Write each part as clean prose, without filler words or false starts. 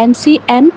MCM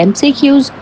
MCQs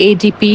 ADP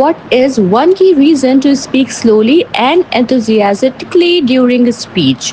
What is one key reason to speak slowly and enthusiastically during a speech?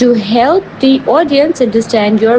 To help the audience understand your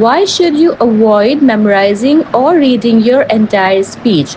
Why should you avoid memorizing or reading your entire speech?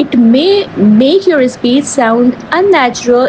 It may make your speech sound unnatural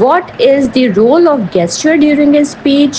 What is the role of gesture during a speech?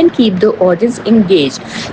and keep the audience engaged.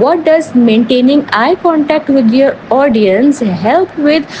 What does maintaining eye contact with your audience help with?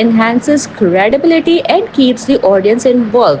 Enhances credibility and keeps the audience involved.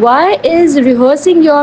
Why is rehearsing your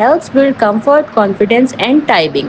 helps build comfort, confidence and timing.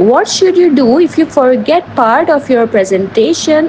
What should you do if you forget part of your presentation?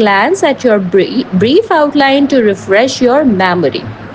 Glance at your brief outline to refresh your memory.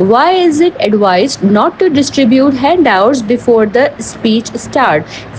Why is it advised not to distribute handouts before the speech start?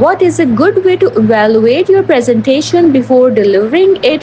What is a good way to evaluate your presentation before delivering it?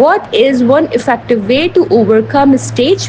What is one effective way to overcome stage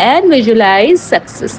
and visualize success,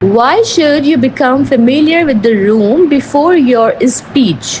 Why should you become familiar with the room before your speech?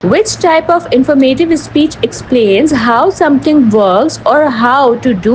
Which type of informative speech explains how something works or how to do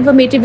informative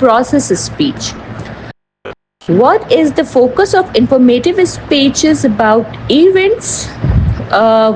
process speech. What is the focus of informative speeches about events?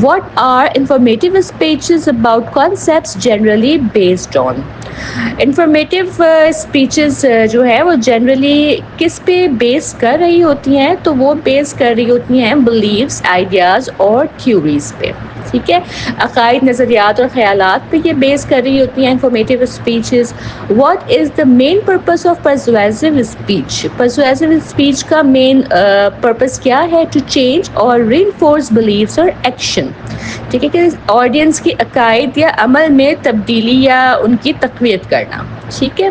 What are informative speeches about concepts generally based on. Informative speeches جو ہے وہ generally کس پہ بیس کر رہی ہوتی ہیں؟ تو وہ بیس کر رہی ہوتی ہیں بلیفس، آئیڈیاز اور تھیوریز پہ. ٹھیک ہے، عقائد، نظریات اور خیالات پہ یہ بیس کر رہی ہوتی ہیں informative speeches. What is the main purpose of persuasive speech? Persuasive speech کا مین پرپز کیا ہے؟ ٹو چینج اور ری انفورس بلیفس اور ایکشن. ٹھیک ہے، کہ آڈینس کی عقائد یا عمل میں تبدیلی یا ان کی تقویت کرنا. ٹھیک ہے.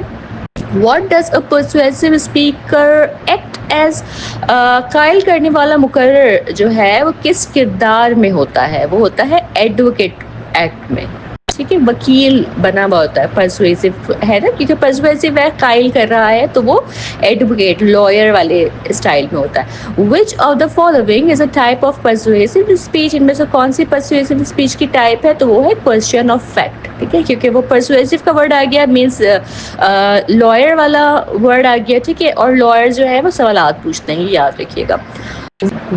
What does a persuasive speaker act as؟ قائل کرنے والا مقرر جو ہے وہ کس کردار میں ہوتا ہے؟ وہ ہوتا ہے ایڈوکیٹ ایکٹ میں. ٹھیک ہے، وکیل بنا ہوا ہوتا ہے. پرسویسو ہے نا، کیونکہ پرسویسو ہے، قائل کر رہا ہے، تو وہ ایڈوکیٹ، لائر والے اسٹائل میں ہوتا ہے. Which of the following is a type of persuasive speech? ان میں سے کون سی پرسویسو اسپیچ کی ٹائپ ہے؟ تو وہ ہے کوشچن آف فیکٹ. ٹھیک ہے، کیونکہ وہ پرسویسو کا ورڈ آ گیا، مینس لائر والا ورڈ آ گیا. ٹھیک ہے، اور لائر جو ہے وہ سوالات پوچھتے ہیں، یہ یاد رکھیے گا.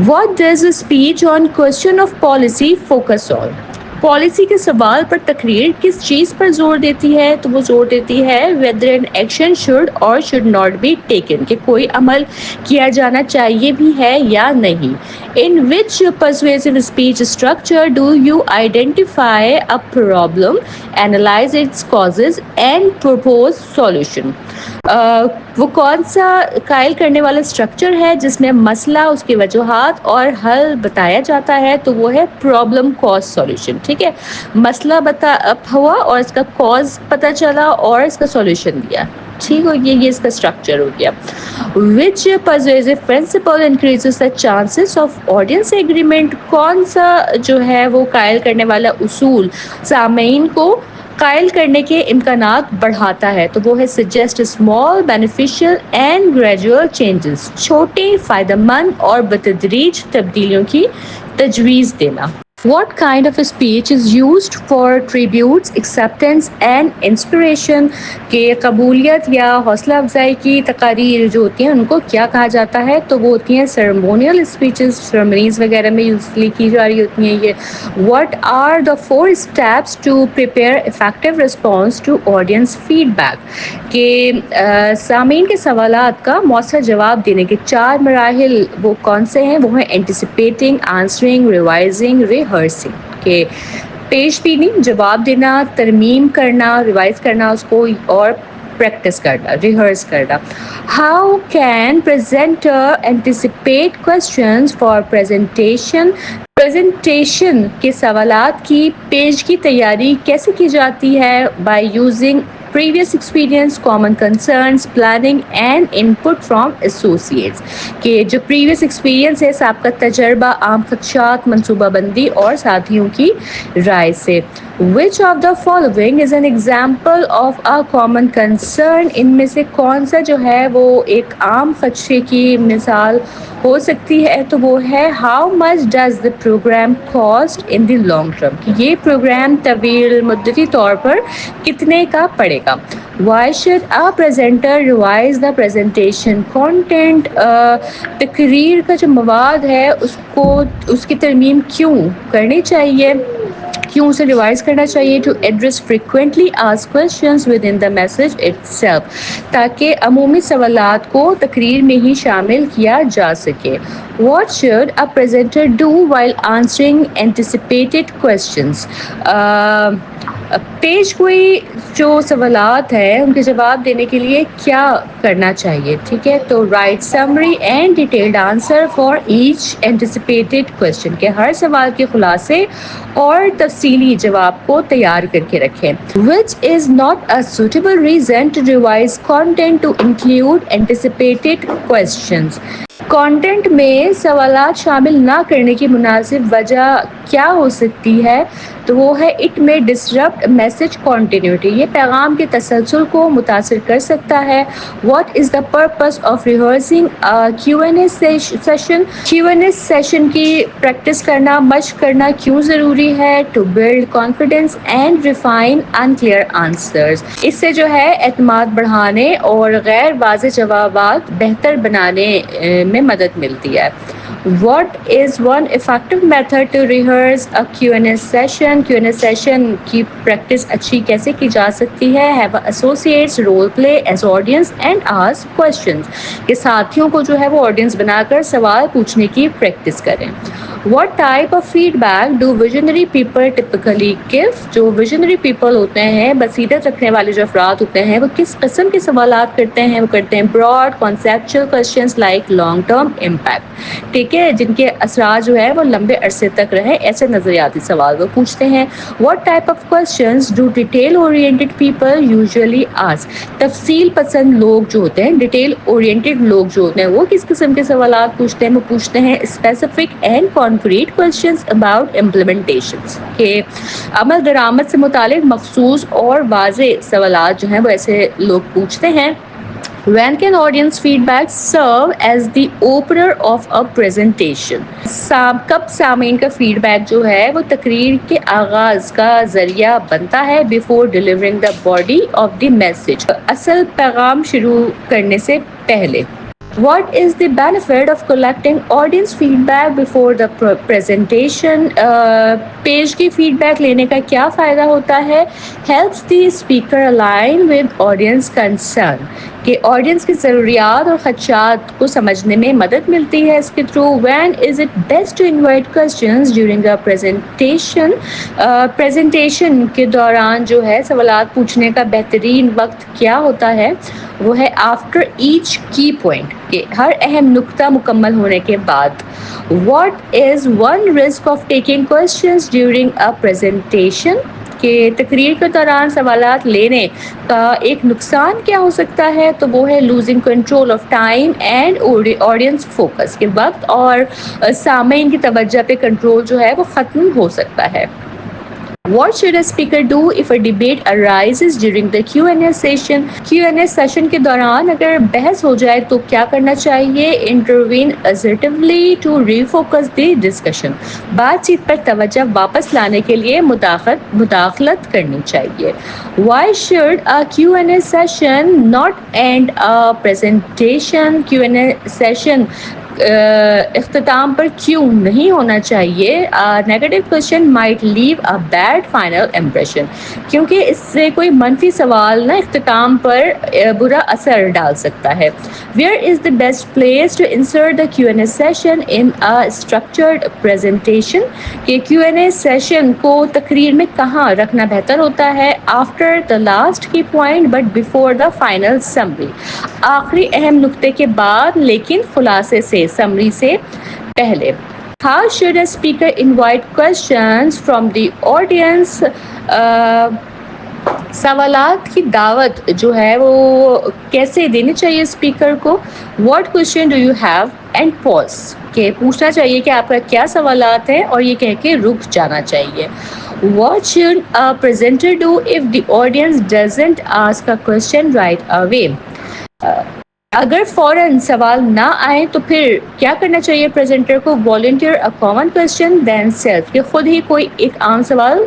What does a speech on question of policy focus on؟ Policy کے سوال پر تقریر کس چیز پر زور دیتی ہے؟ تو وہ زور دیتی ہے whether an action should or should not be taken، کہ کوئی عمل کیا جانا چاہیے بھی ہے یا نہیں. In which persuasive speech structure do you identify a problem, analyze its causes and propose solution؟ وہ کون سا قائل کرنے والا اسٹرکچر ہے جس میں مسئلہ، اس کی وجوہات اور حل بتایا جاتا ہے؟ تو وہ ہے پرابلم کاز سولوشن. ٹھیک ہے، مسئلہ ہوا اور اس کا کاز پتہ چلا اور اس کا سولوشن دیا. ٹھیک ہو گیا، یہ اس کا اسٹرکچر ہو گیا. وچ persuasive principle increases the chances of audience agreement؟ کون سا جو ہے وہ قائل کرنے والا اصول سامعین کو قائل کرنے کے امکانات بڑھاتا ہے؟ تو وہ ہے suggest small beneficial and gradual changes، چھوٹے فائدہ مند اور بتدریج تبدیلیوں کی تجویز دینا. What kind of a speech is used for tributes, acceptance and inspiration؟ کہ قبولیت یا حوصلہ افزائی کی تقاریر جو ہوتی ہیں ان کو کیا کہا جاتا ہے؟ تو وہ ہوتی ہیں سرمونیل اسپیچز، سرمنیز وغیرہ میں یوزلی کی جا رہی ہوتی ہیں یہ. What are the 4 steps to prepare effective response to audience feedback؟ کہ سامعین کے سوالات کا مؤثر جواب دینے کے 4 مراحل وہ کون سے ہیں؟ وہ ہیں اینٹیسپیٹنگ، آنسرنگ، ریوائزنگ، ریہرسنگ. کہ پیش بینی، جواب دینا، ترمیم کرنا، ریوائز کرنا اس کو، اور پریکٹس کرنا، ریہرس کرنا. How can presenter anticipate questions for presentation? Presentation کے سوالات کی پیش کی تیاری کیسے کی جاتی ہے؟ By using previous experience, common concerns, planning and input from associates. کہ جو previous experience ہے، سابقہ تجربہ، عام خدشات، منصوبہ بندی اور ساتھیوں کی رائے سے. Which of the following is an example of a common concern؟ ان میں سے کون سا جو ہے وہ ایک عام خدشے کی مثال ہو سکتی ہے؟ تو وہ ہے how much does the program cost in the long term؟ کہ یہ پروگرام طویل مدتی طور پر کتنے کا پڑے گا. Why should a presenter revise the presentation content؟ تقریر کا جو مواد ہے اس کی ترمیم کیوں کرنی چاہیے، کیوں اسے ریوائز کرنا چاہیے؟ To address frequently ask questions within the message itself, تاکہ عمومی سوالات کو تقریر میں ہی شامل کیا جا سکے. What should a presenter do while answering anticipated questions? پیش گوئی جو سوالات ہیں ان کے جواب دینے کے لیے کیا کرنا چاہیے؟ ٹھیک ہے، تو right summary and detailed answer for each anticipated question, کہ ہر سوال کے خلاصے اور تفصیلی جواب کو تیار کر کے رکھیں. Which is not a suitable reason to revise content to include anticipated questions? Content میں سوالات شامل نہ کرنے کی مناسب وجہ کیا ہو سکتی ہے؟ تو وہ ہے اٹ میں ڈسرپٹ میسج کنٹینیوٹی، یہ پیغام کے تسلسل کو متاثر کر سکتا ہے. What is the purpose of rehearsing Q and A session? Q and A session کی پریکٹس کرنا، مشق کرنا کیوں ضروری ہے؟ To build confidence and refine unclear answers, اس سے جو ہے اعتماد بڑھانے اور غیر واضح جوابات بہتر بنانے میں میں مدد ملتی ہے. What is one effective method to rehearse a Q&A session? Q&A session کی پریکٹس اچھی کیسے کی جا سکتی ہے؟ Have associates role play as audience and ask questions. کہ ساتھیوں کو جو ہے وہ آڈینس بنا کر سوال پوچھنے کی پریکٹس کریں. What type of feedback do visionary people typically give? جو visionary people ہوتے ہیں، بصیرت رکھنے والے جو افراد ہوتے ہیں، وہ کس قسم کے سوالات کرتے ہیں؟ وہ کرتے ہیں broad conceptual questions like long term impact. ٹھیک ہے، جن کے اثرات جو ہے وہ لمبے عرصے تک رہیں، ایسے نظریاتی سوال وہ پوچھتے ہیں. What type of questions do detail oriented people usually ask? تفصیل پسند لوگ جو ہوتے ہیں، ڈیٹیل اورینٹیڈ لوگ جو ہوتے ہیں، وہ کس قسم کے سوالات پوچھتے ہیں؟ وہ پوچھتے ہیں specific and concrete questions about implementations, کہ عمل درآمد سے متعلق مخصوص اور واضح سوالات جو ہیں وہ ایسے لوگ پوچھتے ہیں. When can audience feedback serve as the opener of a presentation? کب سامعین کا فیڈ بیک جو ہے وہ تقریر کے آغاز کا ذریعہ بنتا ہے؟ Before delivering the body of the message. اصل پیغام شروع کرنے سے پہلے. What is the benefit of collecting audience feedback before the presentation? پیش کی فیڈ بیک لینے کا کیا فائدہ ہوتا ہے؟ Helps the speaker align with audience concern. کہ آڈینس کی ضروریات اور خدشات کو سمجھنے میں مدد ملتی ہے اس کے through. When is it best to invite questions during the presentation? Presentation کے دوران جو ہے سوالات پوچھنے کا بہترین وقت کیا ہوتا ہے؟ وہ ہے آفٹر ایچ کی پوائنٹ، کہ ہر اہم نقطہ مکمل ہونے کے بعد. What is one risk of taking questions during a presentation? کہ تقریر کے دوران سوالات لینے کا ایک نقصان کیا ہو سکتا ہے؟ تو وہ ہے losing control of time and audience focus, کہ وقت اور سامعین کی توجہ پہ کنٹرول جو ہے وہ ختم ہو سکتا ہے. What should a speaker do if a debate arises during the Q&A session? Q&A session کے دوران اگر بحث ہو جائے تو کیا کرنا چاہیے؟ Intervene assertively to refocus the discussion. بات چیت پر توجہ واپس لانے کے لیے مداخلت کرنی چاہیے. Why should a Q&A session not end a presentation? Q&A session اختتام پر کیوں نہیں ہونا چاہیے؟ Negative question might leave a bad final impression, کیونکہ اس سے کوئی منفی سوال نہ اختتام پر برا اثر ڈال سکتا ہے. Where is the best place to insert the Q&A session in a structured presentation? کہ Q&A سیشن کو تقریر میں کہاں رکھنا بہتر ہوتا ہے؟ آفٹر دا لاسٹ کی point but before the final summary. آخری اہم نقطے کے بعد لیکن خلاصے سے، سمری سے پہلے. How should a speaker invite questions from the audience? سوالات کی دعوت جو ہے وہ کیسے دینی چاہیے اسپیکر کو؟ What question do you have? And pause. کہ پوچھنا چاہیے کہ آپ کا کیا سوالات ہیں، اور یہ کہہ کے رک جانا چاہیے. What should a presenter do if the audience doesn't ask a question right away? اگر فوراً سوال نہ آئے تو پھر کیا کرنا چاہیے پریزنٹر کو؟ Volunteer a common question then self. کہ خود ہی کوئی ایک عام سوال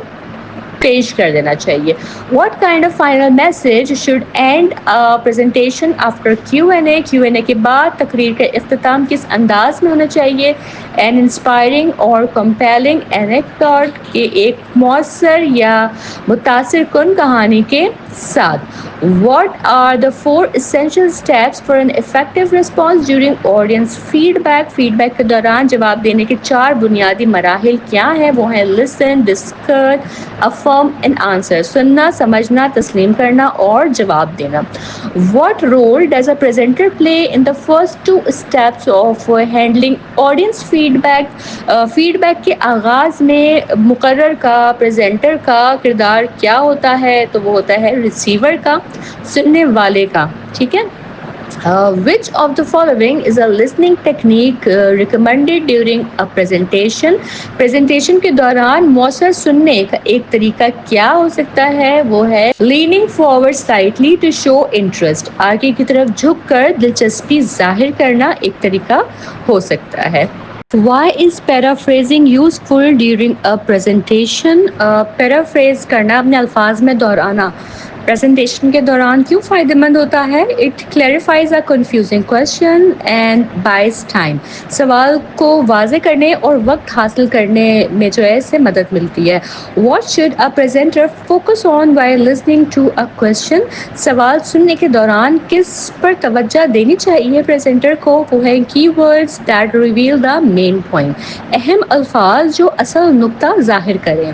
پیش کر دینا چاہیے. What kind of final message should end a presentation after Q&A? Q&A کے بعد تقریر کا اختتام کس انداز میں ہونا چاہیے؟ An inspiring or compelling anecdote. کہ ایک مؤثر یا متاثر کن کہانی کے ساتھ. What are the 4 essential steps for an effective response during audience feedback? Feed کے دوران جواب دینے کے 4 بنیادی مراحل کیا ہیں؟ وہ ہیں listen, discuss, affirm and answer. سننا، سمجھنا، تسلیم کرنا اور جواب دینا. What role does a presenter play in the first 2 steps of handling audience feedback? Feedback کے آغاز میں مقرر کا پریزنٹر کا کردار کیا ہوتا ہے؟ تو وہ ہوتا ہے ریسیور کا، سننے والے کا. ٹھیک ہے. Which of the following is a listening technique recommended during a presentation? Presentation کے دوران مؤثر سننے کا ایک طریقہ کیا ہو سکتا ہے؟ وہ ہے leaning forward slightly to show interest. آگے کی طرف جھک کر دلچسپی ظاہر کرنا ایک طریقہ ہو سکتا ہے. Why is paraphrasing useful during a presentation? Paraphrase کرنا، اپنے الفاظ میں دہرانا پریزنٹیشن کے دوران کیوں فائدہ مند ہوتا ہے؟ It clarifies a confusing question and buys time. سوال کو واضح کرنے اور وقت حاصل کرنے میں جو ہے اس سے مدد ملتی ہے. What should a presenter focus on while listening to a question؟ سوال سننے کے دوران کس پر توجہ دینی چاہیے پریزنٹر کو؟ وہ ہے key words that reveal the main point. اہم الفاظ جو اصل نقطہ ظاہر کریں.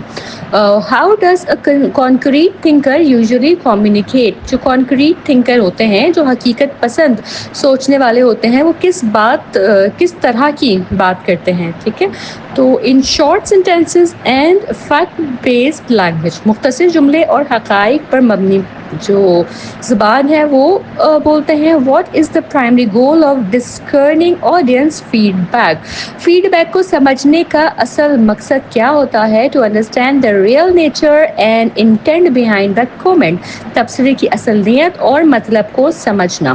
How does a concrete thinker usually communicate? جو کانکریٹ تھنکر ہوتے ہیں، جو حقیقت پسند سوچنے والے ہوتے ہیں، وہ کس طرح کی بات کرتے ہیں. ٹھیک ہے، تو in short sentences and fact based language, مختصر جملے اور حقائق پر مبنی جو زبان ہے وہ بولتے ہیں. What is the primary goal of discerning audience feedback? Feedback کو سمجھنے کا اصل مقصد کیا ہوتا ہے؟ To understand the real nature and intent behind the comment, تبصرے کی اصل نیت اور مطلب کو سمجھنا.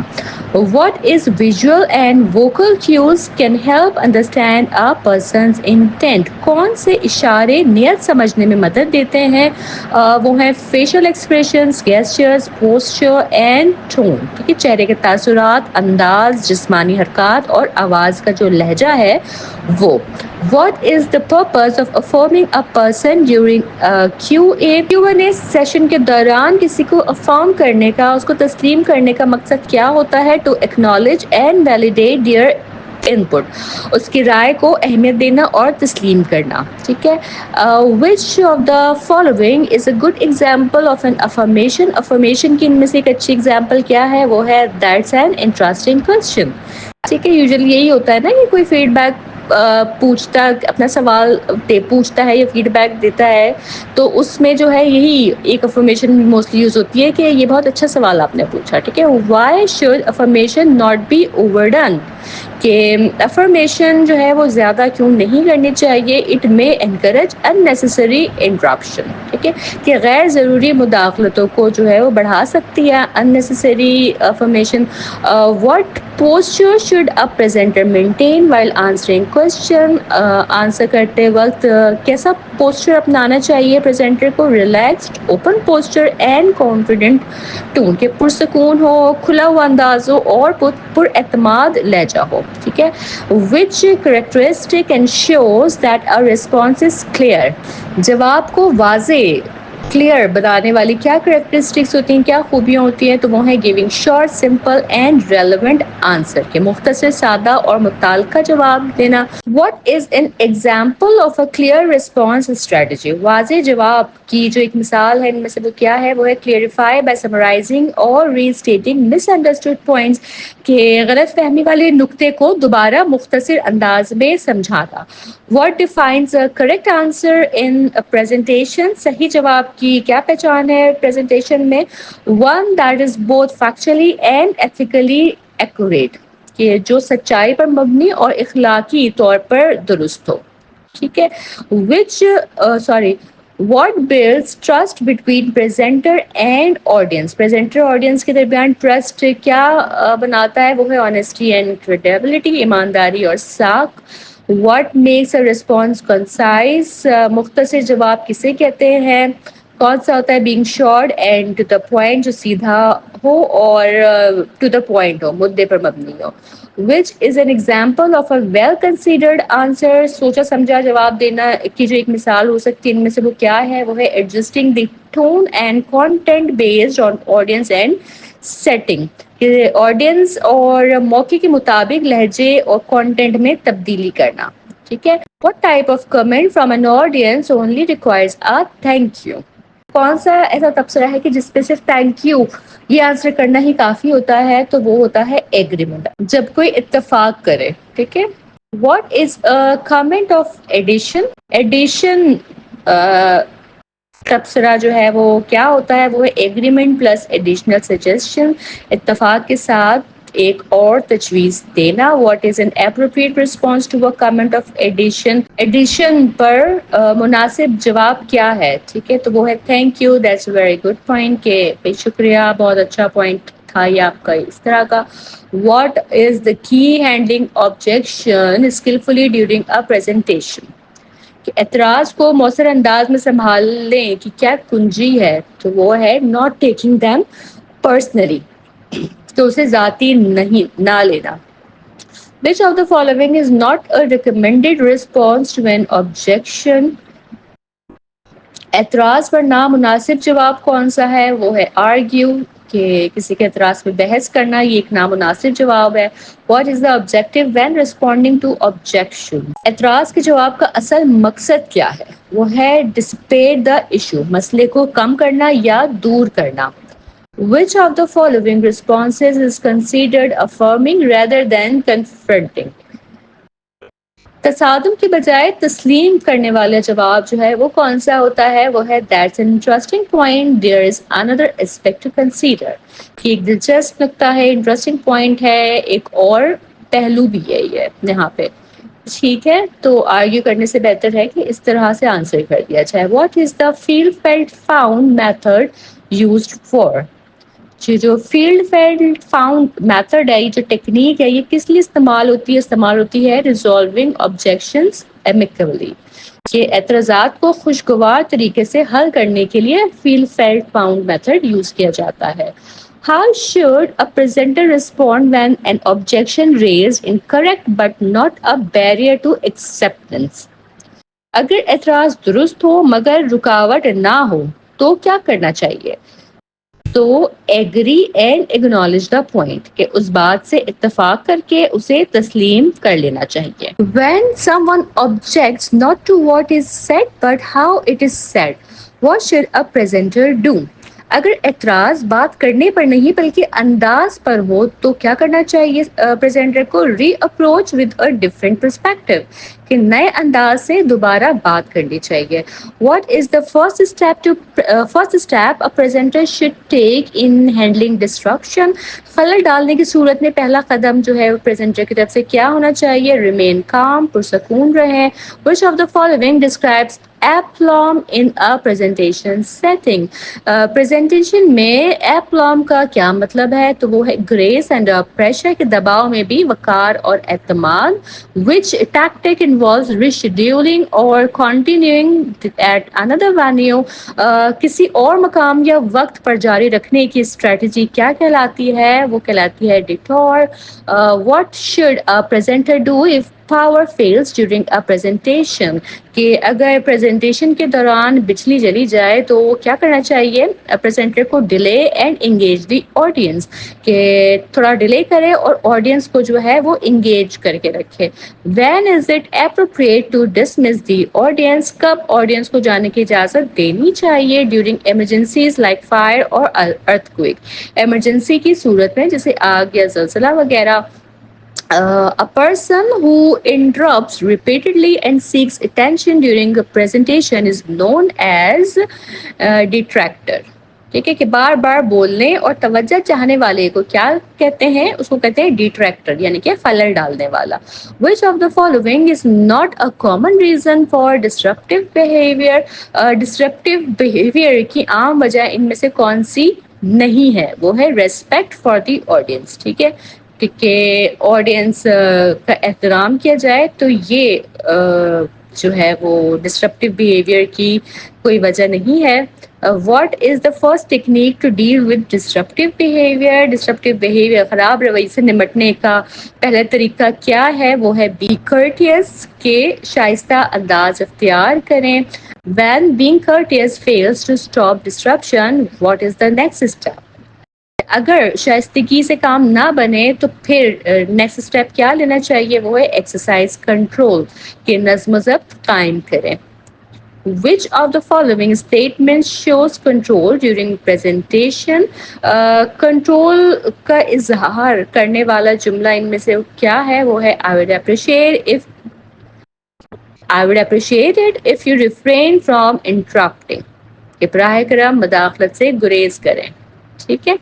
What is visual and vocal cues can help understand a person's intent? کون سے اشارے نیت سمجھنے میں مدد دیتے ہیں؟ وہ ہیں facial expressions, gestures, posture and tone. ٹھیک ہے، چہرے کے تاثرات، انداز، جسمانی حرکات اور آواز کا جو لہجہ ہے وہ. What is the purpose of affirming a person during Q&A session کے دوران کسی کو افرم کرنے کا، اس کو تسلیم کرنے کا مقصد کیا ہوتا ہے؟ To acknowledge and validate their input، اس کی رائے کو اہمیت دینا اور تسلیم کرنا. ٹھیک ہے. which of the following is a good example of an affirmation؟ affirmation کی ان میں سے ایک اچھی ایگزامپل کیا ہے؟ وہ ہے that's an interesting question. ٹھیک ہے، یوزلی یہی ہوتا ہے نا کہ کوئی فیڈ بیک پوچھتا، اپنا سوال پوچھتا ہے یا فیڈ بیک دیتا ہے، تو اس میں جو ہے یہی ایک افرمیشن موسٹلی یوز ہوتی ہے کہ یہ بہت اچھا سوال آپ نے پوچھا. ٹھیک ہے. Why should affirmation not be overdone? کہ افرمیشن جو ہے وہ زیادہ کیوں نہیں کرنی چاہیے؟ It may encourage unnecessary interruption. ٹھیک ہے، کہ غیر ضروری مداخلتوں کو جو ہے وہ بڑھا سکتی ہے unnecessary affirmation. What posture should a presenter maintain while answering question؟ Answer کرتے وقت کیسا پوسچر اپنانا چاہیے پریزنٹر کو؟ Relaxed, open posture and confident tone, کہ پرسکون ہو، کھلا ہوا انداز ہو اور پر اعتماد لہجہ ہو. ٹھیک ہے. which characteristic ensures that a response is clear؟ جواب کو واضح کلیئر بنانے والی کیا کریکٹرسٹکس ہوتی ہیں، کیا خوبیاں ہوتی ہیں؟ تو وہ ہیں giving short, simple and relevant answer, کے مختصر، سادہ اور متعلقہ جواب دینا. What is an example of a clear response strategy? واضح جواب کی جو ایک مثال ہے ان میں سے وہ کیا ہے؟ وہ ہے کلیئریفائی بائی سمرائزنگ اور ری اسٹیٹنگ مس انڈرسٹوڈ پوائنٹس، کہ غلط فہمی والے نقطے کو دوبارہ مختصر انداز میں سمجھانا. What defines a correct answer in presentation? صحیح جواب کی کیا پہچان ہے پریزنٹیشن میں؟ One that is both factually and ethically accurate, کہ جو سچائی پر مبنی اور اخلاقی طور پر درست ہو. ٹھیک ہے. What builds trust between presenter and audience? Presenter audience کے درمیان ٹرسٹ کیا بناتا ہے؟ وہ ہے آنیسٹی اینڈ کریڈیبلٹی، ایمانداری اور ساکھ. What makes a response concise? مختصر جواب کسے کہتے ہیں؟ کون سا ہوتا ہے؟ Being short and to the point, جو سیدھا ہو اور ٹو دا پوائنٹ ہو، مدعے پر مبنی ہو. Which is an example of a well considered answer? سوچا سمجھا جواب دینا کی جو ایک مثال ہو سکتی ہے ان میں سے وہ کیا ہے؟ وہ ہے adjusting the tone and content based on audience and setting, کہ آڈینس اور موقع کے مطابق لہجے اور کانٹینٹ میں تبدیلی کرنا. ٹھیک ہے. What type of comment from an audience only requires a thank you؟ کون سا ایسا تبصرہ ہے کہ جس پہ صرف تھینک یو یہ آنسر کرنا ہی کافی ہوتا ہے؟ تو وہ ہوتا ہے ایگریمنٹ، جب کوئی اتفاق کرے. ٹھیک ہے. What is comment of addition? Addition تبصرہ جو ہے وہ کیا ہوتا ہے؟ وہ ہے ایگریمنٹ پلس ایڈیشنل سجیشن، اتفاق کے ساتھ ایک اور تجویز دینا. What is an appropriate response to a comment of addition? Addition پر مناسب جواب کیا ہے؟ ٹھیک ہے، تو وہ ہے thank you, that's a very good point, کہ شکریہ، بہت اچھا پوائنٹ تھا یہ آپ کا اس طرح کا. واٹ از دا کی handling objection skilfully during a presentation? کہ اعتراض کو مؤثر انداز میں سنبھال لیں کہ کیا کنجی ہے، تو وہ ہے not taking them personally، تو اسے ذاتی نہیں نہ لینا. Which of the following is not a recommended response to an objection؟ اعتراض پر نامناسب جواب کون سا ہے؟ وہ ہے argue، کہ کسی کے اعتراض پہ بحث کرنا، یہ ایک نامناسب جواب ہے. What is the objective when responding to objection؟ اعتراض کے جواب کا اصل مقصد کیا ہے؟ وہ ہے dissipate the issue، مسئلے کو کم کرنا یا دور کرنا. Which of the following responses is considered affirming rather than confronting؟ تصادم کی بجائے تسلیم کرنے والا جواب جو ہے وہ کون سا ہوتا ہے؟ وہ ہے that's an interesting point, there is another aspect to consider، کہ ایک دلچسپ نکتہ ہے، انٹرسٹنگ پوائنٹ ہے، ایک اور پہلو بھی ہے یہ یہاں پہ. ٹھیک ہے، تو آرگیو کرنے سے بہتر ہے کہ اس طرح سے آنسر کر دیا جائے. What is the field felt found method used for؟ جو فیلڈ فیلڈ فاؤنڈ میتھڈ ہے، یہ جو ٹیکنیک ہے، یہ کس لیے استعمال ہوتی ہے؟ استعمال ہوتی ہے ریزالونگ آبجیکشنز ایمیکیبلی، کہ اعتراضات کو خوشگوار طریقے سے حل کرنے کے لیے field field found method use کیا جاتا ہے. How should a presenter respond when an objection raised incorrect but not a barrier to acceptance؟ اگر اعتراض درست ہو مگر رکاوٹ نہ ہو تو کیا کرنا چاہیے؟ تو ایگری اینڈ اگنالج دا پوائنٹ، کہ اس بات سے اتفاق کر کے اسے تسلیم کر لینا چاہیے. When someone objects not to what is said but how it is said, what should a presenter do؟ اگر اعتراض بات کرنے پر نہیں بلکہ انداز پر ہو تو کیا کرنا چاہیے پریزنٹر کو؟ Re approach with a different perspective, کہ نئے انداز سے دوبارہ بات کرنی چاہیے. What is the first step a presenter should take in handling disruption؟ خلل ڈالنے کی صورت میں پہلا قدم جو ہے پریزنٹر کی طرف سے کیا ہونا چاہیے؟ ریمین کام، پرسکون رہیں. which of the following describes aplomb in a presentation setting؟ Presentation میں اپلام کا کیا مطلب ہے؟ تو وہ ہے گریس اینڈ پریشر، کے دباؤ میں بھی وقار اور اعتماد. which tactic involves rescheduling or continuing at another venue؟ کسی اور مقام یا وقت پر جاری رکھنے کی اسٹریٹجی کیا کہلاتی ہے؟ وہ کہلاتی ہے ڈیٹور. what should a presenter do if power fails during a presentation؟ کہ اگر پریزنٹیشن کے دوران بجلی چلی جائے تو کیا کرنا چاہیے پریزنٹر کو؟ Delay and engage the audience, کہ تھوڑا ڈیلے کرے اور آڈینس کو جو ہے وہ انگیج کر کے رکھے. When is it appropriate to dismiss the audience? کب آڈینس کو جانے کی اجازت دینی چاہیے؟ ڈیورنگ ایمرجنسیز لائک فائر اور ارتھکویک، ایمرجنسی کی صورت میں جیسے آگ یا زلزلہ وغیرہ. A person who interrupts repeatedly and seeks attention during a presentation is known as detractor. ٹھیک ہے، کہ بار بار بولنے اور توجہ چاہنے والے کو کیا کہتے ہیں؟ اس کو کہتے ہیں ڈیٹریکٹر، یعنی کہ خلل ڈالنے والا. which of the following is not a common reason for disruptive behavior؟ disruptive behavior کی عام وجہ ان میں سے کون سی نہیں ہے؟ وہ ہے respect for the audience. ٹھیک ہے، کہ آڈینس کا احترام کیا جائے، تو یہ جو ہے وہ ڈسٹرپٹیو بیہیویئر کی کوئی وجہ نہیں ہے. What is the first technique to deal with disruptive behaviour? Disruptive behaviour, خراب رویے سے نمٹنے کا پہلا طریقہ کیا ہے؟ وہ ہے بی courteous، کہ شائستہ انداز اختیار کریں. when being courteous fails to stop disruption, what is the next step؟ اگر شائستگی سے کام نہ بنے تو پھر نیکسٹ اسٹیپ کیا لینا چاہیے؟ وہ ہے ایکسرسائز کنٹرول، کہ نظم و ضبط قائم کریں. which of the following statements shows control during presentation؟ Control کا اظہار کرنے والا جملہ ان میں سے کیا ہے؟ وہ ہے I would appreciate it if you refrain from interrupting، کہ براہ کرم مداخلت سے گریز کریں. ٹھیک ہے.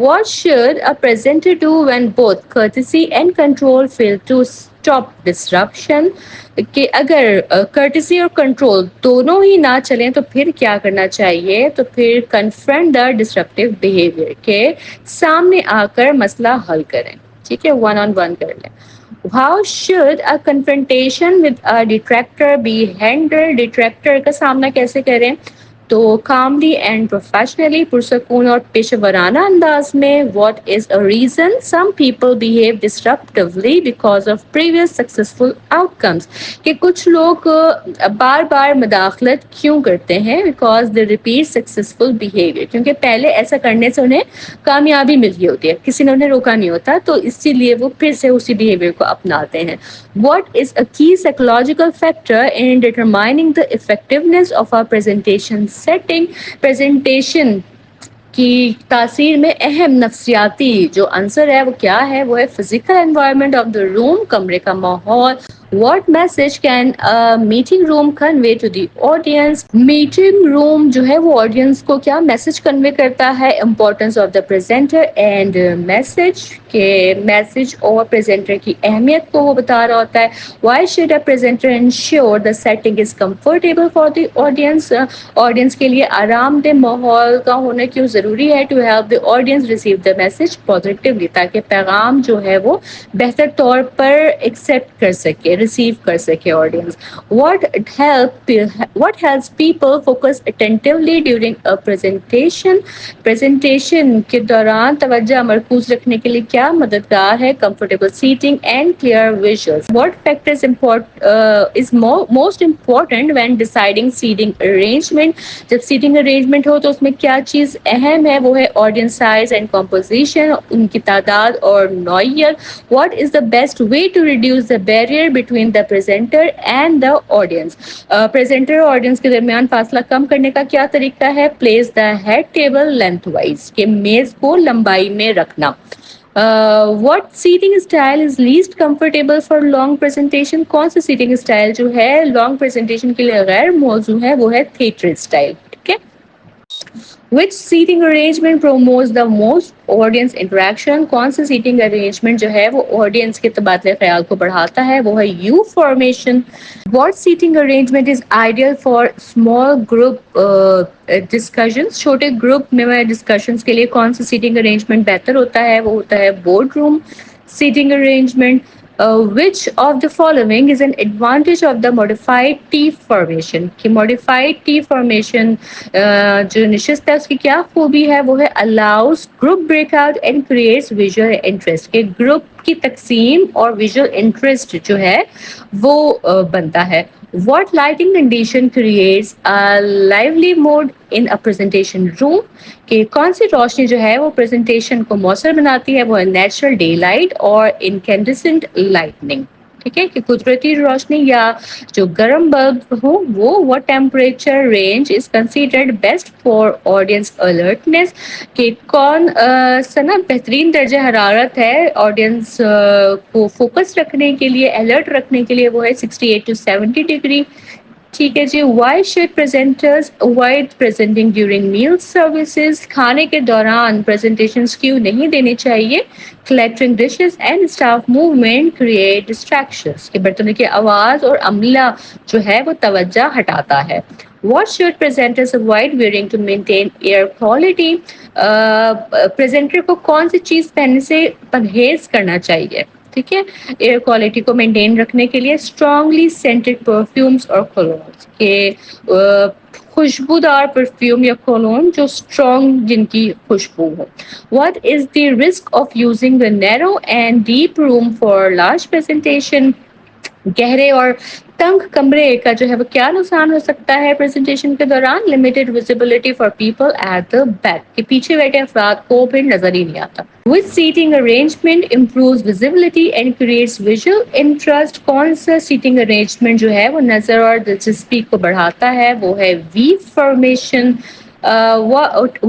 What should a presenter do when both courtesy and control fail to stop disruption؟ کہ اگر courtesy اور control دونوں ہی نہ چلیں تو پھر کیا کرنا چاہیے؟ تو پھر confront the disruptive behavior، کہ سامنے آ کر مسئلہ حل کریں. ٹھیک ہے، one on one کر لیں. How should a confrontation with a detractor be handled? Detractor کا سامنا کیسے کریں؟ تو calmly and professionally، پرسکون اور پیشہ ورانہ انداز میں. What is a reason some people behave disruptively because of previous successful outcomes؟ کہ کچھ لوگ بار بار مداخلت کیوں کرتے ہیں؟ Because they repeat successful behavior، کیونکہ پہلے ایسا کرنے سے انہیں کامیابی ملی ہوتی ہے، کسی نے انہیں روکا نہیں ہوتا، تو اسی لیے وہ پھر سے اسی بیہیویئر کو اپناتے ہیں. What is a key psychological factor in determining the effectiveness of a presentation setting؟ presentation کی تاثیر میں اہم نفسیاتی جو عنصر ہے وہ کیا ہے؟ وہ ہے physical environment of the room، کمرے کا ماحول. What message can a meeting room convey to the audience؟ Meeting room جو ہے وہ آڈینس کو کیا میسج کنوے کرتا ہے؟ Importance of the presenter and message, کے میسج اور پریزنٹر کی اہمیت کو وہ بتا رہا ہوتا ہے. Why should a presenter ensure the setting is comfortable for the audience? Audience کے لیے آرام دہ ماحول کا ہونا کیوں ضروری ہے؟ To help the audience receive the message positively, تاکہ پیغام جو ہے وہ بہتر طور پر ایکسیپٹ کر سکے، ریسیو کر سکے audience. What helps people focus attentively during a presentation؟ presentation کے دوران توجہ مرکوز رکھنے کے لیے کیا مددگار ہے؟ comfortable seating and clear visuals. What factors is most important when deciding seating arrangement؟ جب seating arrangement ہو تو اس میں کیا چیز اہم ہے؟ وہ ہے audience size and composition، ان کی تعداد اور نوعیت. What is the best way to reduce the barrier between the presenter and the audience؟ Presenter اور آڈینس کے درمیان فاصلہ کم کرنے کا کیا طریقہ ہے؟ Place the head table lengthwise, کہ میز کو لمبائی میں رکھنا. What setting style is least comfortable for long presentation? کون سی سیٹنگ اسٹائل جو ہے لانگ پریزنٹیشن کے لیے غیر موزوں ہے؟ وہ ہے تھیٹر اسٹائل. ٹھیک ہے. Which seating arrangement promotes the most audience interaction؟ کون سی seating arrangement جو ہے وہ audience کے تبادلہ خیال کو بڑھاتا ہے؟ وہ ہے U formation. What seating arrangement is ideal for small group discussions؟ چھوٹے گروپ میں ڈسکشنز کے لیے کون سی seating arrangement بہتر ہوتا ہے؟ وہ ہوتا ہے board room seating arrangement. Which of the following is an advantage of the modified T formation؟ کہ modified T formation جو نشست ہے اس کی کیا خوبی ہے؟ وہ ہے allows group breakout and creates visual interest، کہ گروپ کی تقسیم اور visual interest جو ہے وہ بنتا ہے. What lighting condition creates a lively mood in a presentation room؟ کہ کون سی روشنی جو ہے وہ پریزنٹیشن کو مؤثر بناتی ہے؟ وہ ہے نیچرل ڈے لائٹ اور انکینڈسنٹ لائٹنگ. ٹھیک ہے، کہ قدرتی روشنی یا جو گرم بلب ہو وہ. what temperature range is considered best for audience alertness؟ کہ کون سا نا بہترین درجہ حرارت ہے آڈینس کو فوکس رکھنے کے لیے، الرٹ رکھنے کے لیے؟ وہ ہے 68 to 70 ڈگری. ٹھیک ہے جی. Why should presenters avoid presenting during meal services؟ کھانے کے دوران presentations کیوں نہیں دینی چاہیے؟ Collecting dishes and staff movement create distractions، کہ برتنوں کی آواز اور عملہ جو ہے وہ توجہ ہٹاتا ہے. What should presenters avoid wearing to maintain air quality؟ Presenter کو کون سی چیز پہننے سے پرہیز کرنا چاہیے؟ ٹھیک ہے، ایئر کوالٹی کو مینٹین رکھنے کے لیے اسٹرانگلی سینٹڈ پرفیومز اور کولونز، کہ خوشبودار پرفیوم یا کولون جو اسٹرانگ جن کی خوشبو ہو. What is the risk of using the narrow and deep room for large presentation؟ گہرے اور تنگ کمرے کا جو ہے وہ کیا نقصان ہو سکتا ہے پریزنٹیشن کے دوران؟ Limited visibility for people at the back, کہ پیچھے بیٹھے افراد کو پھر نظر ہی نہیں آتا. Which seating arrangement improves visibility and creates visual interest؟ کون سا سیٹنگ ارینجمنٹ جو ہے وہ نظر اور دلچسپی کو بڑھاتا ہے؟ وہ ہے V formation.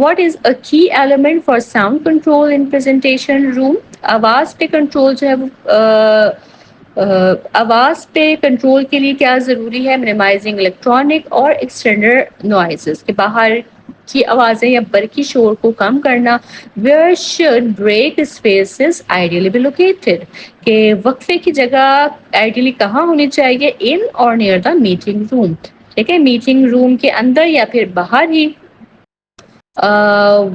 What is a key element for sound control in presentation room؟ آواز پہ کنٹرول جو ہے وہ آواز پہ کنٹرول کے لیے کیا ضروری ہے؟ منیمائزنگ الیکٹرانک اور ایکسٹرنل نوائزز، کہ باہر کی آوازیں یا برقی شور کو کم کرنا. Where should break spaces ideally be located؟ کہ وقفے کی جگہ آئیڈیلی کہاں ہونی چاہیے؟ in or near the meeting room. ٹھیک ہے، میٹنگ روم کے اندر یا پھر باہر ہی.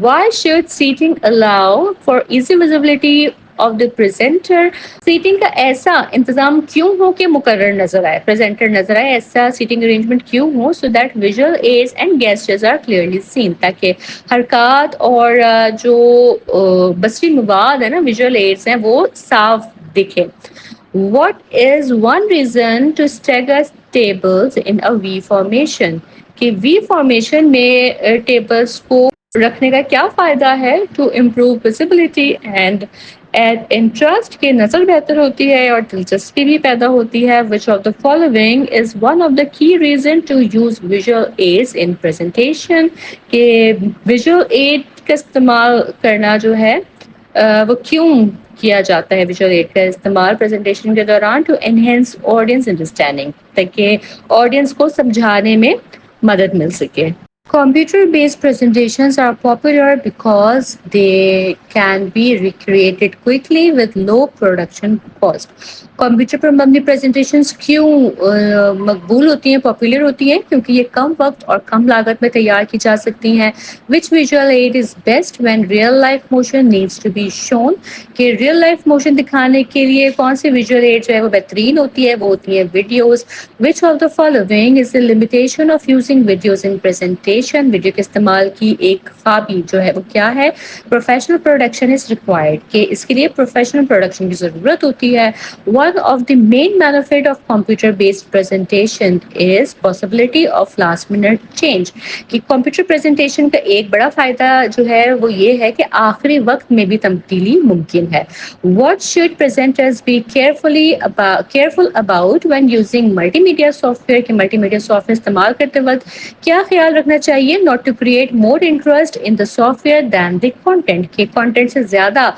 Why should seating allow for easy visibility of the presenter. Setting کا ایسا انتظام کیوں ہو کہ مقرر نظر آئے, پریزنٹر نظر آئے, ایسا سیٹنگ ارینجمنٹ کیوں ہو, so that visual aids and gestures are clearly seen, تاکہ حرکات اور جو بصری مواد ہے نا, ویژول ایڈز ہیں, وہ صاف دکھے. What is one reason to stagger tables in a V formation? کہ V formation میں tables کو رکھنے کا کیا فائدہ ہے, to improve visibility and add interest, کہ نظر بہتر ہوتی ہے اور دلچسپی بھی پیدا ہوتی ہے. Which of the following is one of the key reason to use visual aids in presentation? کہ visual aid کا استعمال کرنا جو ہے وہ کیوں کیا جاتا ہے, ویژول ایڈ کا استعمال پریزنٹیشن کے دوران, ٹو انہینس آڈینس انڈرسٹینڈنگ, تاکہ آڈینس کو سمجھانے میں مدد مل سکے. Computer based presentations are popular because they can be recreated quickly with low production cost. Computer پر مبنی پریزنٹیشنز کیوں مقبول ہوتی ہیں, پاپولر ہوتی ہیں, کیونکہ یہ کم وقت اور کم لاگت میں تیار کی جا سکتی ہیں. Which visual aid is best when real life motion needs to be shown? کہ ریئل لائف موشن دکھانے کے لیے کون سی ویژول ایڈ جو ہے وہ بہترین ہوتی ہے, وہ ہوتی ہیں videos. Which of the following is the limitation of using videos in presentation? Video کے استعمال کی ایک خابی جو ہے وہ کیا ہے, پروفیشنل پروڈکشن از ریکوائرڈ, کہ اس کے لیے پروفیشنل پروڈکشن کی ضرورت ہوتی ہے. One of the main benefit of computer based presentation is possibility of last minute change. کہ کمپیوٹر پریزنٹیشن کا ایک بڑا فائدہ جو ہے وہ یہ ہے کہ آخری وقت میں بھی تبدیلی ممکن ہے. What should presenters be careful about when using multimedia software? کہ ملٹی میڈیا سافٹ ویئر استعمال کرتے وقت کیا خیال رکھنا چاہیے, not to create more interest in the software than the content, کہ content سے زیادہ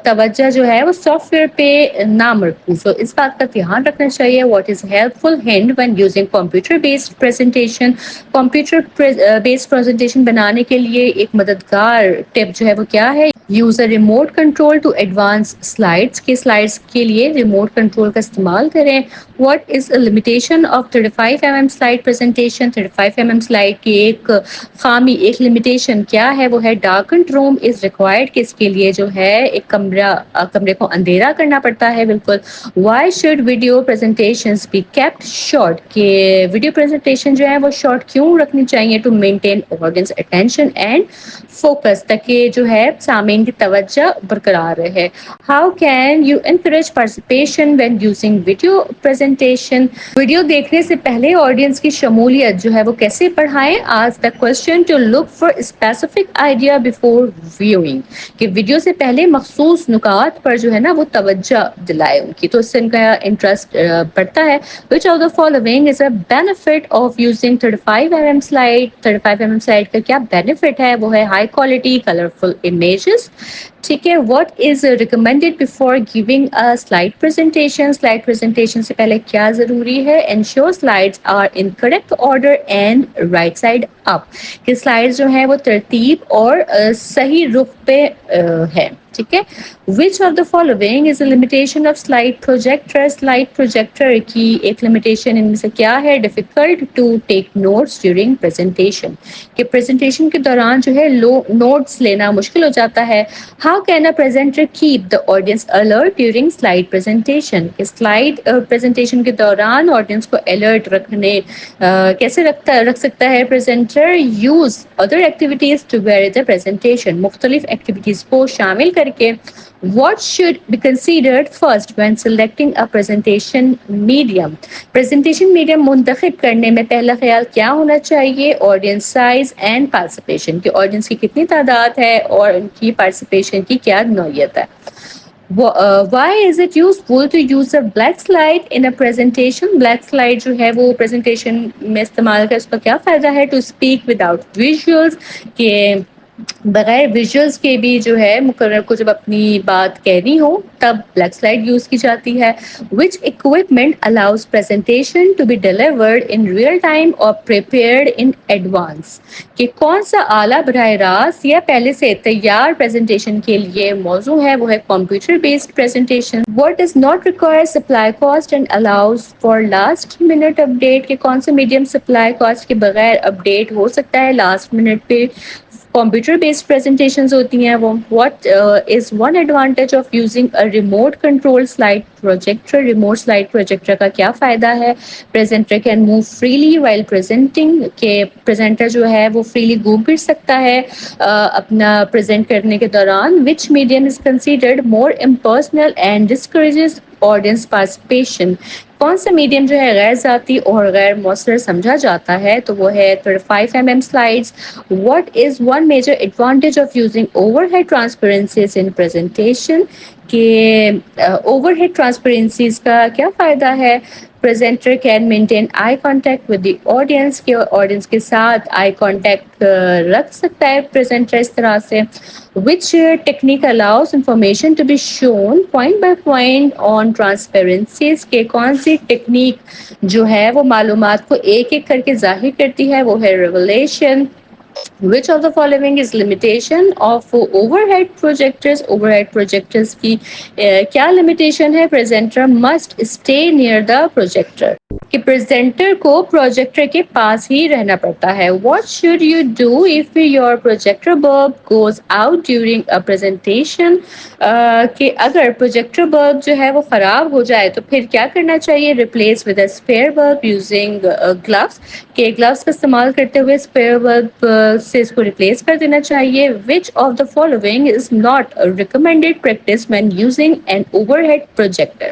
توجہ جو ہے وہ سافٹ ویئر پہ نہ مرکوز ہو, اس بات کا دھیان رکھنا چاہیے. What is helpful hint when using computer based presentation? Computer based presentation بنانے کے لیے ایک مددگار ٹپ جو ہے وہ کیا ہے, use a remote control to advance slides, کے سلائڈس کے لیے ریموٹ کنٹرول کا استعمال کریں. What is a limitation of 35 mm slide presentation? 35 mm slide کی ایک خامی, ایک لمیٹیشن کیا ہے, وہ ہے ڈارکنڈ روم از ریکوائرڈ, کہ اس کے لیے جو ہے ایک کمرے کو اندھیرا کرنا پڑتا ہے بالکل. Why should video presentations be kept short? کہ ویڈیو پریزنٹیشن جو ہے وہ شارٹ کیوں رکھنی چاہیے, to maintain audience attention and focus, تاکہ جو ہے سامعین کی توجہ برقرار رہے. How can you encourage participation when using video presentation? Video دیکھنے سے پہلے آڈینس کی شمولیت جو ہے وہ کیسے بڑھائیں؟ Ask the question to look for specific idea before viewing, کہ ویڈیو سے پہلے مخصوص نکات پر جو ہے نا وہ توجہ دلائے ان کی, تو اس سے ان کا انٹرسٹ بڑھتا ہے. Which of the following is a benefit of using 35 mm slide? 35 mm slide کا کیا benefit ہے, وہ ہے high quality colorful images. ٹھیک ہے. What is recommended before giving a slide presentation? slide presentation سے پہلے کیا ضروری ہے, ensure slides are in correct order and right side up, کہ slides جو ہیں وہ ترتیب اور صحیح رخ پہ ہے. ٹھیک ہے. Which of the following is a limitation of slide projector? slide projector کی ایک limitation ان میں سے کیا ہے, difficult to take notes during presentation, کہ presentation کے دوران جو ہے notes لینا مشکل ہو جاتا ہے. How can a presenter keep the audience alert during slide presentation? کہ slide presentation کے دوران audience کو alert رکھنے کیسے رکھ سکتا ہے presenter? Use other activities to vary the presentation, مختلف activities کو شامل کر کے. What should be considered first when selecting a presentation medium? Presentation medium منتخب کرنے میں پہلا خیال کیا ہونا چاہیے, audience size and participation, کہ audience کی کتنی تعداد ہے اور ان کی participation کی کیا نوعیت ہے. Why is it useful to use a black slide in a presentation? black slide جو ہے وہ presentation میں استعمال کا اس کا کیا فائدہ ہے, to speak without visuals, کہ بغیر ویژولز کے بھی جو ہے مقرر کو جب اپنی بات کہنی ہو تب بلیک سلائڈ یوز کی جاتی ہے. Which equipment allows presentation to be delivered in real time or prepared in advance? کہ کون سا آلہ براہ راست یا پہلے سے تیار پریزنٹیشن کے لیے موزوں ہے, وہ ہے computer based presentation. What does not require supply cost and allows for last minute update? کہ کون سے میڈیم سپلائی کاسٹ کے بغیر اپڈیٹ ہو سکتا ہے لاسٹ منٹ پہ, کمپیوٹر بیسڈ پریزنٹیشنز ہوتی ہیں وہ. What is one advantage of using a remote control slide projector? Remote slide projector کا کیا فائدہ ہے؟ Presenter can move freely while presenting, کہ پریزنٹر جو ہے وہ فریلی گھوم پھر سکتا ہے اپنا پریزنٹ کرنے کے دوران. Which medium is considered more impersonal and discourages audience participation? کون سا میڈیم جو ہے غیر ذاتی اور غیر مؤثر سمجھا جاتا ہے؟ تو وہ ہے 35 slides. What is one major advantage of using overhead transparencies in presentation؟ کہ اوور ہیڈ ٹرانسپیرنسیز کا کیا فائدہ ہے؟ Presenter can maintain eye contact with the audience, کے آڈینس کے ساتھ آئی کانٹیکٹ رکھ سکتا ہے پریزنٹر اس طرح سے. Which technique allows information to be shown point by point on transparencies? کہ کون سی ٹیکنیک جو ہے وہ معلومات کو ایک ایک کر کے ظاہر کرتی ہے؟ وہ ہے revelation. Which of the following is limitation of overhead projectors؟ overhead projectors کی کیا limitation ہے؟ presenter must stay near the projector، کہ پریزنٹر کو پروجیکٹر کے پاس ہی رہنا پڑتا ہے. What should you do if your projector bulb goes out during a presentation؟ کہ اگر پروجیکٹر بلب جو ہے وہ خراب ہو جائے تو پھر کیا کرنا چاہیے؟ Replace with a spare bulb using gloves، کہ گلوز کا استعمال کرتے ہوئے اسپیئر بلب سے اس کو ریپلیس کر دینا چاہیے. Which of the following is not a recommended practice when using an overhead projector؟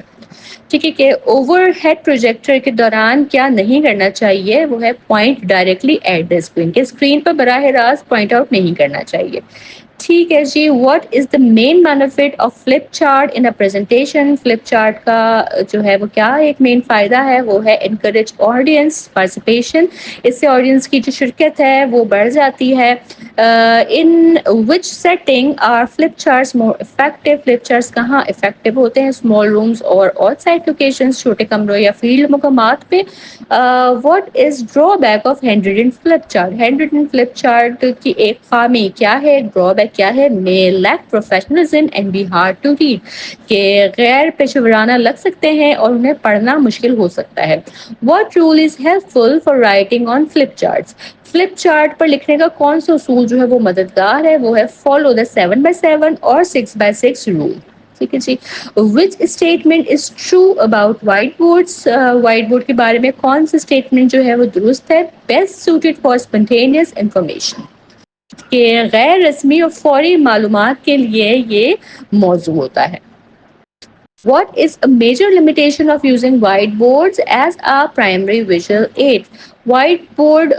ٹھیک ہے کہ اوور ہیڈ پروجیکٹر کے دوران کیا نہیں کرنا چاہیے؟ وہ ہے point directly at the screen, کہ اسکرین پر براہ راست پوائنٹ آؤٹ نہیں کرنا چاہیے. ٹھیک ہے جی. What is the main benefit of flip chart in a presentation? Flip chart کا جو ہے وہ کیا ایک مین فائدہ ہے؟ وہ ہے انکریج آڈینس پارٹیسپیشن، اس سے آڈینس کی جو شرکت ہے وہ بڑھ جاتی ہے. In which setting are flip charts more effective? Flip charts کہاں افیکٹو ہوتے ہیں؟ اسمال رومز اور آؤٹ سائڈ لوکیشنز، چھوٹے کمروں یا فیلڈ مقامات پہ. What is drawback of hand written flip chart? Hand written flip chart کی ایک خامی کیا ہے؟ ڈرا بیک کیا ہے؟ may lack professionalism and be hard to read، کہ غیر پیشہ ورانہ لگ سکتے ہیں اور انہیں پڑھنا مشکل ہو سکتا ہے. What rule is helpful for writing on flip charts؟ Flip chart پر لکھنے کا کون سا اصول جو ہے وہ مددگار ہے؟ وہ ہے follow the 7x7 اور 6x6 rule. ٹھیک ہے جی. Which statement is true about whiteboards? Whiteboard کے بارے میں کون سی اسٹیٹمنٹ جو ہے وہ درست ہے؟ Best suited for spontaneous information, کہ غیر رسمی اور فوری معلومات کے لیے یہ موضوع ہوتا ہے. What is a major limitation of using whiteboards as a primary visual aid؟ White board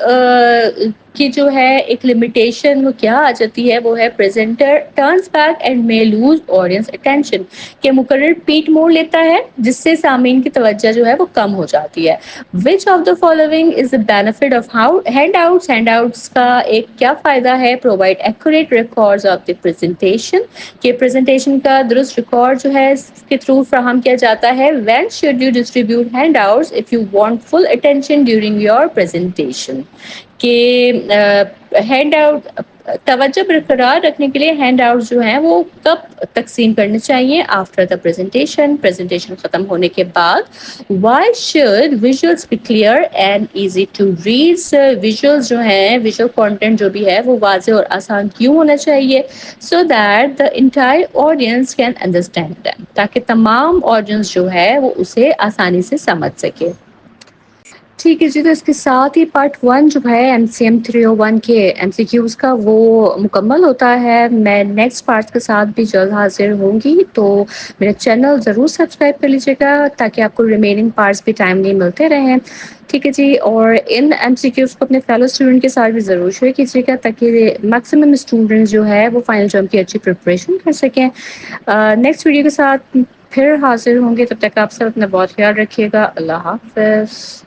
کی جو ہے ایک لمیٹیشن وہ کیا آ جاتی ہے؟ وہ ہے presenter turns back and may lose audience attention، کہ مقرر پیٹ موڑ لیتا ہے جس سے سامعین کی توجہ جو ہے وہ کم ہو جاتی ہے. Which of the following is the benefit of handouts؟ Hand outs کا ایک کیا فائدہ ہے؟ provide accurate records of the presentation، کہ پریزنٹیشن کا درست ریکارڈ جو ہے اس کے تھرو فراہم کیا جاتا ہے. When should you distribute handouts if you want full attention during your presentation؟ کہ ہینڈ آؤٹ توجہ برقرار رکھنے کے لیے ہینڈ آؤٹ جو ہیں وہ کب تقسیم کرنے چاہیے؟ آفٹر دا پریزنٹیشن ختم ہونے کے بعد. Why should visuals be clear and easy to read? Visuals جو ہیں، ویژول کانٹینٹ جو بھی ہے وہ واضح اور آسان کیوں ہونا چاہیے؟ So that the entire audience can understand them, تاکہ تمام آڈینس جو ہے وہ اسے آسانی سے سمجھ سکے. ٹھیک ہے جی. تو اس کے ساتھ ہی پارٹ 1 جو ہے MCM 301 کے MCQs کا وہ مکمل ہوتا ہے. میں نیکسٹ پارٹ کے ساتھ بھی جلد حاضر ہوں گی، تو میرا چینل ضرور سبسکرائب کر لیجیے گا تاکہ آپ کو ریمیننگ پارٹس بھی ٹائملی ملتے رہیں. ٹھیک ہے جی. اور ان MCQs کو اپنے فیلو اسٹوڈنٹ کے ساتھ بھی ضرور شیئر کیجیے گا تاکہ میکسیمم اسٹوڈنٹ جو ہے وہ فائنل جم کی اچھی پریپریشن کر سکیں. نیکسٹ ویڈیو کے ساتھ پھر حاضر ہوں گے، تب تک آپ سب اپنا بہت خیال رکھیے گا. اللہ حافظ.